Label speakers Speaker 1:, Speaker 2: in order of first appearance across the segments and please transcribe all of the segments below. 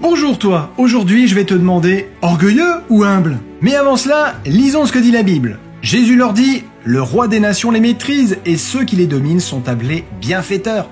Speaker 1: Bonjour toi, aujourd'hui je vais te demander orgueilleux ou humble? Mais avant cela, lisons ce que dit la Bible. Jésus leur dit, le roi des nations les maîtrise et ceux qui les dominent sont appelés bienfaiteurs.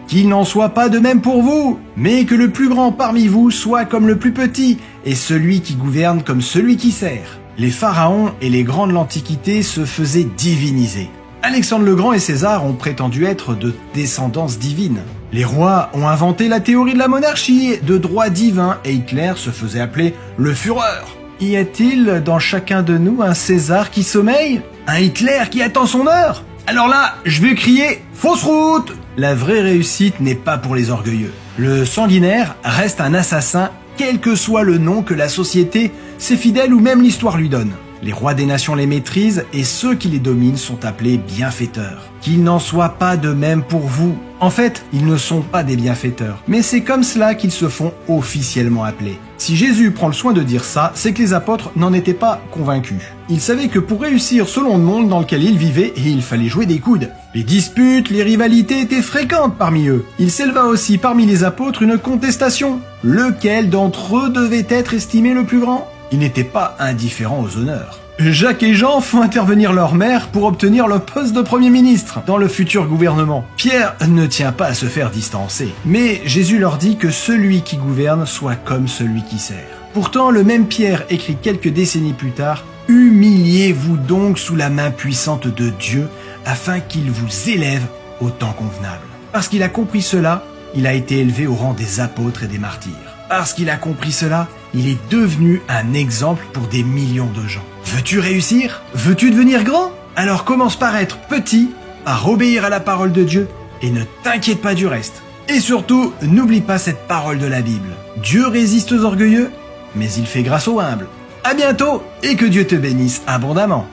Speaker 1: Qu'il n'en soit pas de même pour vous, mais que le plus grand parmi vous soit comme le plus petit et celui qui gouverne comme celui qui sert. Les pharaons et les grands de l'Antiquité se faisaient diviniser. Alexandre le Grand et César ont prétendu être de descendance divine. Les rois ont inventé la théorie de la monarchie, de droit divin, et Hitler se faisait appeler le Führer. Y a-t-il dans chacun de nous un César qui sommeille? Un Hitler qui attend son heure? Alors là, je vais crier « Fausse route !» La vraie réussite n'est pas pour les orgueilleux. Le sanguinaire reste un assassin, quel que soit le nom que la société, ses fidèles ou même l'histoire lui donne. Les rois des nations les maîtrisent et ceux qui les dominent sont appelés bienfaiteurs. Qu'il n'en soit pas de même pour vous. En fait, ils ne sont pas des bienfaiteurs, mais c'est comme cela qu'ils se font officiellement appeler. Si Jésus prend le soin de dire ça, c'est que les apôtres n'en étaient pas convaincus. Ils savaient que pour réussir selon le monde dans lequel ils vivaient, il fallait jouer des coudes. Les disputes, les rivalités étaient fréquentes parmi eux. Il s'éleva aussi parmi les apôtres une contestation. Lequel d'entre eux devait être estimé le plus grand? Ils n'étaient pas indifférents aux honneurs. Jacques et Jean font intervenir leur mère pour obtenir le poste de Premier ministre dans le futur gouvernement. Pierre ne tient pas à se faire distancer. Mais Jésus leur dit que celui qui gouverne soit comme celui qui sert. Pourtant, le même Pierre écrit quelques décennies plus tard « Humiliez-vous donc sous la main puissante de Dieu afin qu'il vous élève au temps convenable. » Parce qu'il a compris cela, il a été élevé au rang des apôtres et des martyrs. Parce qu'il a compris cela, il est devenu un exemple pour des millions de gens. Veux-tu réussir? Veux-tu devenir grand? Alors commence par être petit, par obéir à la parole de Dieu et ne t'inquiète pas du reste. Et surtout, n'oublie pas cette parole de la Bible. Dieu résiste aux orgueilleux, mais il fait grâce aux humbles. À bientôt et que Dieu te bénisse abondamment.